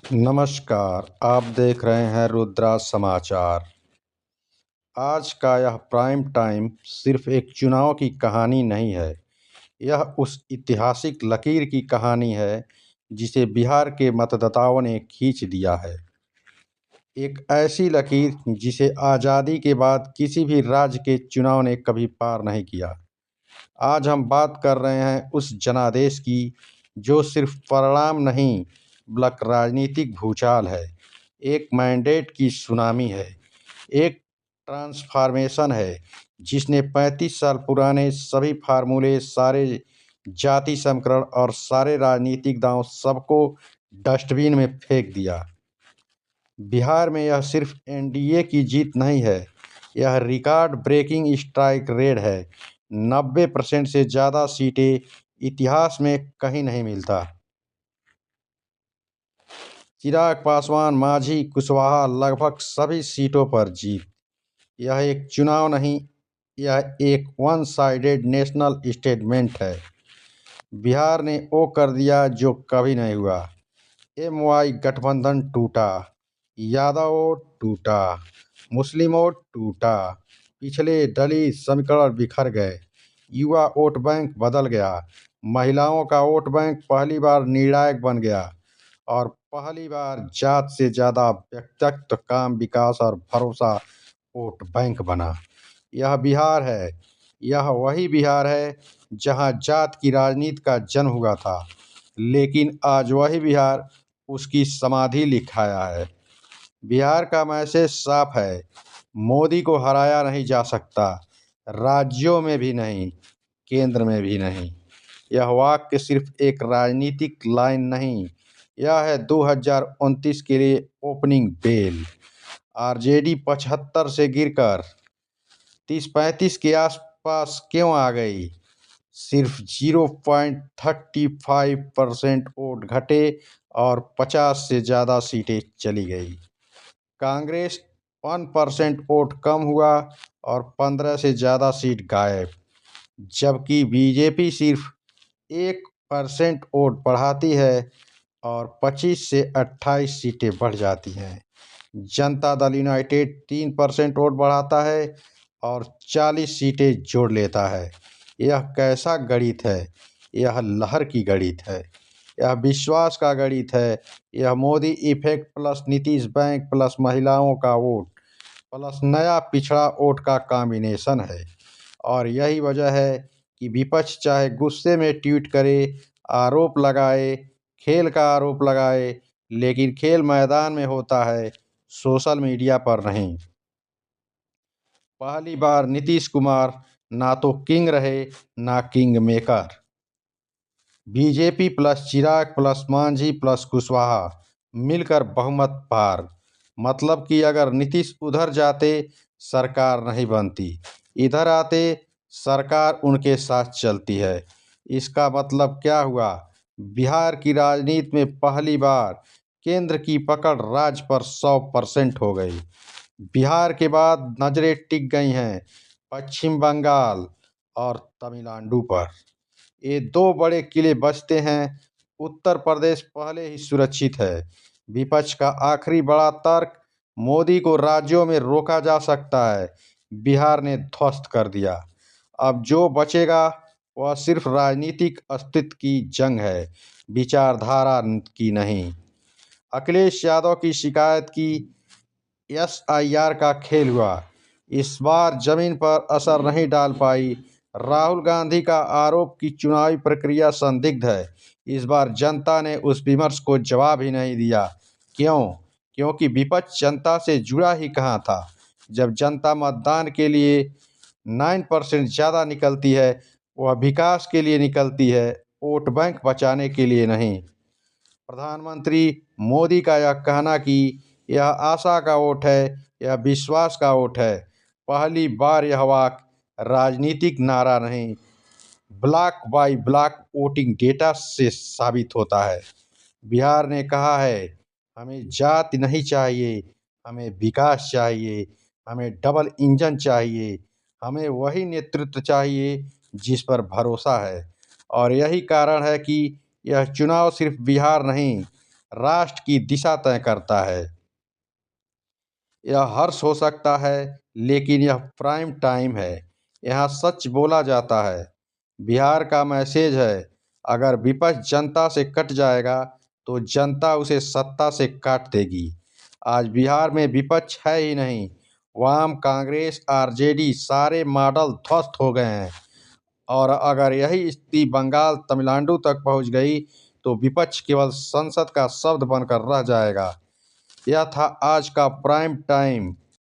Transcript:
नमस्कार, आप देख रहे हैं रुद्रा समाचार। आज का यह प्राइम टाइम सिर्फ एक चुनाव की कहानी नहीं है, यह उस ऐतिहासिक लकीर की कहानी है जिसे बिहार के मतदाताओं ने खींच दिया है। एक ऐसी लकीर जिसे आज़ादी के बाद किसी भी राज्य के चुनाव ने कभी पार नहीं किया। आज हम बात कर रहे हैं उस जनादेश की जो सिर्फ परिणाम नहीं बल्कि राजनीतिक भूचाल है, एक मैंडेट की सुनामी है, एक ट्रांसफॉर्मेशन है जिसने 35 साल पुराने सभी फार्मूले, सारे जाति समीकरण और सारे राजनीतिक दांव सबको डस्टबिन में फेंक दिया। बिहार में यह सिर्फ एनडीए की जीत नहीं है, यह रिकॉर्ड ब्रेकिंग स्ट्राइक रेट है। 90% से ज़्यादा सीटें इतिहास में कहीं नहीं मिलता। चिराग पासवान, मांझी, कुशवाहा लगभग सभी सीटों पर जीत। यह एक चुनाव नहीं, यह एक वन साइडेड नेशनल स्टेटमेंट है। बिहार ने वो कर दिया जो कभी नहीं हुआ। एमवाई गठबंधन टूटा, यादव वोट टूटा, मुस्लिम वोट टूटा, पिछले दलित समीकरण बिखर गए, युवा वोट बैंक बदल गया, महिलाओं का वोट बैंक पहली बार निर्णायक बन गया और पहली बार जात से ज़्यादा व्यक्तित्व, काम, विकास और भरोसा वोट बैंक बना। यह बिहार है, यह वही बिहार है जहां जात की राजनीति का जन्म हुआ था, लेकिन आज वही बिहार उसकी समाधि लिखाया है। बिहार का मैसेज साफ है, मोदी को हराया नहीं जा सकता, राज्यों में भी नहीं, केंद्र में भी नहीं। यह वाक्य सिर्फ एक राजनीतिक लाइन नहीं, यह है 2029 के लिए ओपनिंग बेल। आरजेडी 75 से गिरकर 30-35 के आसपास क्यों आ गई? सिर्फ 0.35% वोट घटे और 50 से ज़्यादा सीटें चली गई। कांग्रेस 1% वोट कम हुआ और 15 से ज़्यादा सीट गायब, जबकि बीजेपी सिर्फ 1% वोट बढ़ाती है और 25 से 28 सीटें बढ़ जाती हैं। जनता दल यूनाइटेड 3% वोट बढ़ाता है और 40 सीटें जोड़ लेता है। यह कैसा गणित है? यह लहर की गणित है, यह विश्वास का गणित है, यह Modi effect plus Nitish bank plus महिलाओं का वोट प्लस नया पिछड़ा वोट का कॉम्बिनेशन है। और यही वजह है कि विपक्ष चाहे गुस्से में ट्वीट करे, आरोप लगाए, खेल का आरोप लगाए, लेकिन खेल मैदान में होता है, सोशल मीडिया पर नहीं। पहली बार नीतीश कुमार ना तो किंग रहे ना किंग मेकर। बीजेपी प्लस चिराग प्लस मांझी प्लस कुशवाहा मिलकर बहुमत पार। मतलब कि अगर नीतीश उधर जाते सरकार नहीं बनती, इधर आते सरकार उनके साथ चलती है। इसका मतलब क्या हुआ? बिहार की राजनीति में पहली बार केंद्र की पकड़ राज्य पर 100% हो गई। बिहार के बाद नजरें टिक गई हैं पश्चिम बंगाल और तमिलनाडु पर। ये दो बड़े किले बचते हैं। उत्तर प्रदेश पहले ही सुरक्षित है। विपक्ष का आखिरी बड़ा तर्क, मोदी को राज्यों में रोका जा सकता है, बिहार ने ध्वस्त कर दिया। अब जो बचेगा वह सिर्फ राजनीतिक अस्तित्व की जंग है, विचारधारा की नहीं। अखिलेश यादव की शिकायत की एसआईआर का खेल हुआ, इस बार जमीन पर असर नहीं डाल पाई। राहुल गांधी का आरोप कि चुनावी प्रक्रिया संदिग्ध है, इस बार जनता ने उस विमर्श को जवाब ही नहीं दिया। क्यों? क्योंकि विपक्ष जनता से जुड़ा ही कहाँ था। जब जनता मतदान के लिए 9% ज़्यादा निकलती है, वह विकास के लिए निकलती है, वोट बैंक बचाने के लिए नहीं। प्रधानमंत्री मोदी का यह कहना कि यह आशा का वोट है, यह विश्वास का वोट है, पहली बार यह वाक्य राजनीतिक नारा नहीं, block bye block voting data से साबित होता है। बिहार ने कहा है, हमें जाति नहीं चाहिए, हमें विकास चाहिए, हमें डबल इंजन चाहिए, हमें वही नेतृत्व चाहिए जिस पर भरोसा है। और यही कारण है कि यह चुनाव सिर्फ बिहार नहीं राष्ट्र की दिशा तय करता है। यह हर्ष हो सकता है, लेकिन यह प्राइम टाइम है। यहाँ सच बोला जाता है। बिहार का मैसेज है, अगर विपक्ष जनता से कट जाएगा तो जनता उसे सत्ता से काट देगी। आज बिहार में विपक्ष है ही नहीं। वाम, कांग्रेस, आरजेडी सारे मॉडल ध्वस्त हो गए हैं और अगर यही स्थिति बंगाल, तमिलनाडु तक पहुंच गई तो विपक्ष केवल संसद का शब्द बनकर रह जाएगा। यह था आज का प्राइम टाइम।